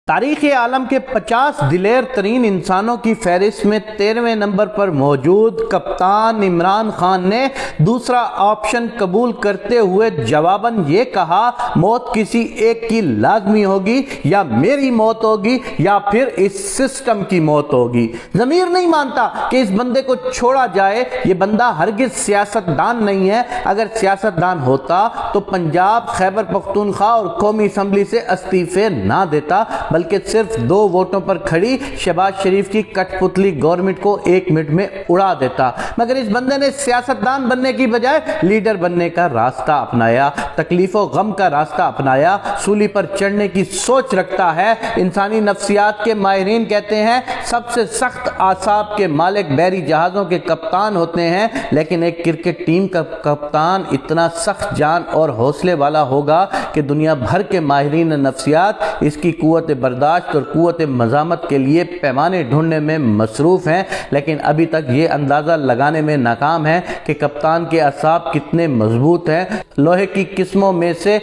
تاریخ عالم کے 50 دلیر ترین انسانوں کی فہرست میں 13ویں نمبر پر موجود کپتان عمران خان نے دوسرا آپشن قبول کرتے ہوئے جواباً یہ کہا، موت کسی ایک کی لازمی ہوگی، یا میری موت ہوگی یا پھر اس سسٹم کی موت ہوگی۔ ضمیر نہیں مانتا کہ اس بندے کو چھوڑا جائے۔ یہ بندہ ہرگز سیاستدان نہیں ہے۔ اگر سیاستدان ہوتا تو پنجاب، خیبر پختونخوا اور قومی اسمبلی سے استعفے نہ دیتا، بلکہ صرف 2 ووٹوں پر کھڑی شہباز شریف کی کٹ پتلی گورنمنٹ کو 1 منٹ میں اڑا دیتا۔ مگر اس بندے نے سیاستدان بننے کی بجائے لیڈر بننے کا راستہ اپنایا، تکلیف و غم کا راستہ اپنایا، سولی پر چڑھنے کی سوچ رکھتا ہے۔ انسانی نفسیات کے ماہرین کہتے ہیں سب سے سخت اعصاب کے مالک بحری جہازوں کے کپتان ہوتے ہیں، لیکن ایک کرکٹ ٹیم کا کپتان اتنا سخت جان اور حوصلے والا ہوگا کہ دنیا بھر کے ماہرین نفسیات اس کی قوت برداشت اور قوت مزاحمت کے لیے پیمانے ڈھونڈنے میں مصروف ہیں، لیکن ابھی تک یہ اندازہ لگانے میں ناکام ہیں کہ کپتان کے اعصاب کتنے مضبوط ہیں۔ لوہے کی قسموں میں سے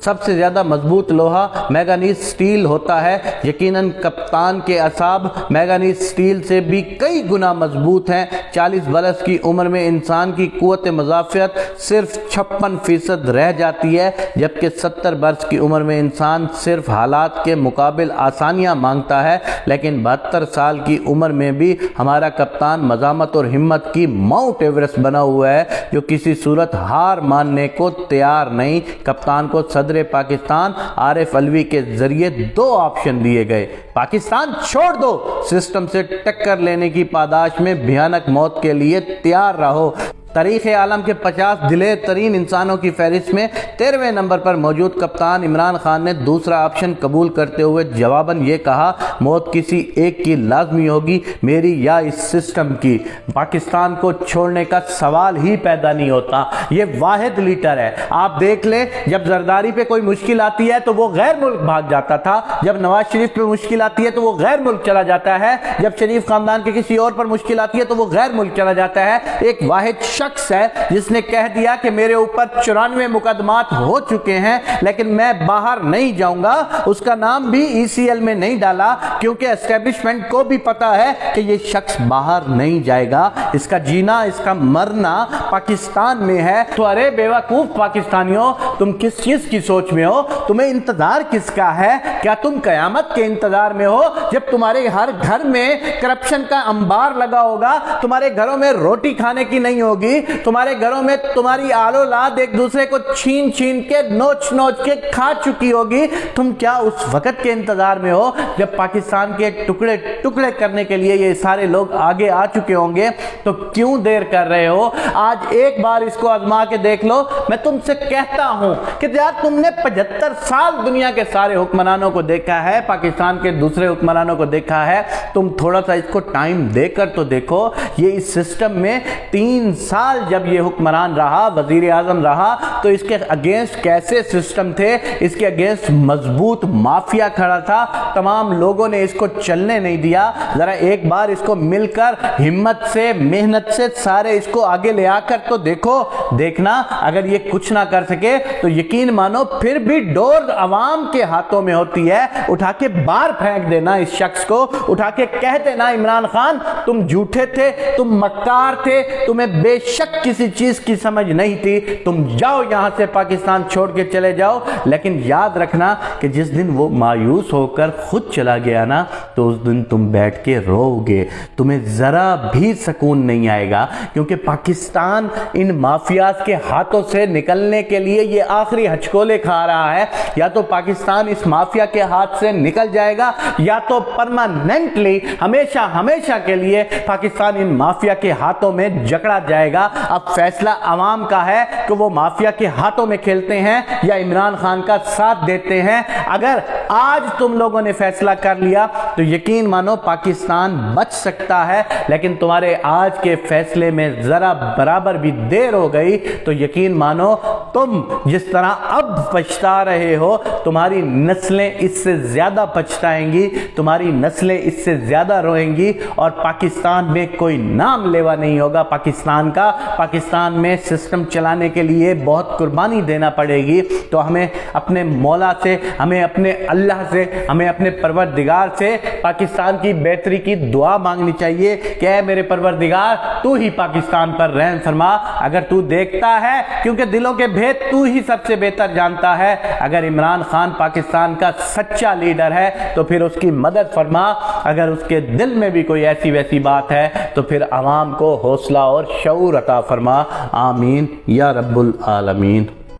سب سے زیادہ مضبوط لوہا مینگنیز سٹیل ہوتا ہے۔ یقیناً کپتان کے اعصاب مینگنیز سٹیل سے بھی کئی گنا مضبوط ہیں۔ 40 برس کی عمر میں انسان کی قوت مدافعت صرف 56% رہ جاتی ہے، جبکہ 70 برس کی عمر میں انسان صرف حالات کے مقابل آسانیاں مانگتا ہے، لیکن 72 سال کی عمر میں بھی ہمارا کپتان مزاحمت اور ہمت کی ماؤنٹ ایورسٹ بنا ہوا ہے، جو کسی صورت ہار ماننے کو تیار نہیں۔ کپتان کو صدر پاکستان عارف علوی کے ذریعے 2 آپشن دیے گئے: پاکستان چھوڑ دو، سسٹم سے ٹکر لینے کی پاداش میں بھیانک موت کے لیے تیار رہو۔ تاریخ عالم کے 50 دلیر ترین انسانوں کی فہرست میں 13ویں نمبر پر موجود کپتان عمران خان نے دوسرا آپشن قبول کرتے ہوئے جواباً یہ کہا، موت کسی ایک کی لازمی ہوگی، میری یا اس سسٹم کی۔ پاکستان کو چھوڑنے کا سوال ہی پیدا نہیں ہوتا۔ یہ واحد لیڈر ہے۔ آپ دیکھ لیں، جب زرداری پہ کوئی مشکل آتی ہے تو وہ غیر ملک بھاگ جاتا تھا، جب نواز شریف پہ مشکل آتی ہے تو وہ غیر ملک چلا جاتا ہے، جب شریف خاندان کے کسی اور پر مشکل آتی ہے تو وہ غیر ملک چلا جاتا ہے۔ ایک واحد شخص ہے جس نے کہہ دیا کہ میرے اوپر 94 مقدمات ہو چکے ہیں لیکن میں باہر نہیں جاؤں گا۔ اس کا نام بھی ECL میں نہیں ڈالا کیونکہ اسٹیبلشمنٹ کو بھی پتا ہے کہ یہ شخص باہر نہیں جائے گا۔ اس کا جینا، اس کا مرنا پاکستان میں ہے۔ تو ارے بیوقوف پاکستانیوں، تم کس چیز کی سوچ میں ہو؟ تمہیں انتظار کس کا ہے؟ کیا تم قیامت کے انتظار میں ہو جب تمہارے ہر گھر میں کرپشن کا انبار لگا ہوگا، تمہارے گھروں میں روٹی کھانے کی نہیں ہوگی، تمہارے گھروں میں تمہاری آل اولاد ایک دوسرے کو چھین چھین کے نوچ نوچ کے کھا چکی ہوگی؟ تم کیا اس وقت کے انتظار میں ہو جب پاکستان کے ٹکڑے ٹکڑے کرنے کے لیے یہ سارے لوگ آگے آ چکے ہوں گے؟ تو کیوں دیر کر رہے ہو؟ آج ایک بار اس کو آزما کے دیکھ لو۔ میں تم سے کہتا ہوں کہ یار تم نے 75 سال دنیا کے سارے حکمرانوں کو دیکھا ہے، پاکستان کے دوسرے حکمرانوں کو دیکھا ہے، تم تھوڑا سا اس کو ٹائم دے کر تو دیکھو۔ یہ اس سسٹم میں 3 سال جب یہ حکمران رہا، وزیر اعظم رہا، تو اس کے اگینسٹ کیسے سسٹم تھے؟ اس کے اگینسٹ مضبوط مافیا کھڑا تھا۔ تمام لوگوں نے اس کو چلنے نہیں دیا۔ ذرا ایک بار اس کو مل کر ہمت سے، محنت سے سارے اس کو آگے لے آ کر تو دیکھو۔ دیکھنا اگر یہ کچھ نہ کر سکے تو یقین مانو پھر بھی ڈور عوام کے ہاتھوں میں ہوتی ہے۔ اٹھا کے باہر پھینک دینا اس شخص کو، اٹھا کے کہہ دینا عمران خان تم جھوٹے تھے، تم مکار تھے، تمہیں بے شک کسی چیز کی سمجھ نہیں تھی، تم جاؤ یہاں سے، پاکستان چھوڑ کے چلے جاؤ۔ لیکن یاد رکھنا کہ جس دن وہ مایوس ہو کر خود چلا گیا نا، تو اس دن تم بیٹھ کے رو گے، تمہیں ذرا بھی سکون نہیں آئے گا، کیونکہ پاکستان ان مافیاز کے ہاتھوں سے نکلنے کے لیے یہ آخری ہچکولے کھا رہا ہے۔ یا تو پاکستان اس مافیا کے ہاتھ سے نکل جائے گا، یا تو پرماننٹلی ہمیشہ ہمیشہ کے لیے پاکستان ان مافیا کے ہاتھوں میں جکڑا جائے گا۔ اب فیصلہ عوام کا ہے کہ وہ مافیا کے ہاتھوں میں کھیلتے ہیں یا عمران خان کا ساتھ دیتے ہیں۔ اگر آج تم لوگوں نے فیصلہ کر لیا تو یقین مانو پاکستان بچ سکتا ہے، لیکن تمہارے آج کے فیصلے میں ذرا برابر بھی دیر ہو گئی تو یقین مانو تم جس طرح اب پچھتا رہے ہو، تمہاری نسلیں اس سے زیادہ پچھتائیں گی، تمہاری نسلیں اس سے زیادہ روئیں گی، اور پاکستان میں کوئی نام لیوا نہیں ہوگا پاکستان کا۔ پاکستان میں سسٹم چلانے کے لیے بہت قربانی دینا پڑے گی۔ تو ہمیں اپنے مولا سے، ہمیں اپنے اللہ اللہ سے ہمیں اپنے پروردگار سے پاکستان کی بہتری کی دعا مانگنی چاہیے کہ اے میرے پروردگار تو ہی پاکستان پر رحم فرما۔ اگر تو دیکھتا ہے، کیونکہ دلوں کے بھید تو ہی سب سے بہتر جانتا ہے، اگر عمران خان پاکستان کا سچا لیڈر ہے تو پھر اس کی مدد فرما، اگر اس کے دل میں بھی کوئی ایسی ویسی بات ہے تو پھر عوام کو حوصلہ اور شعور عطا فرما۔ آمین یا رب العالمین۔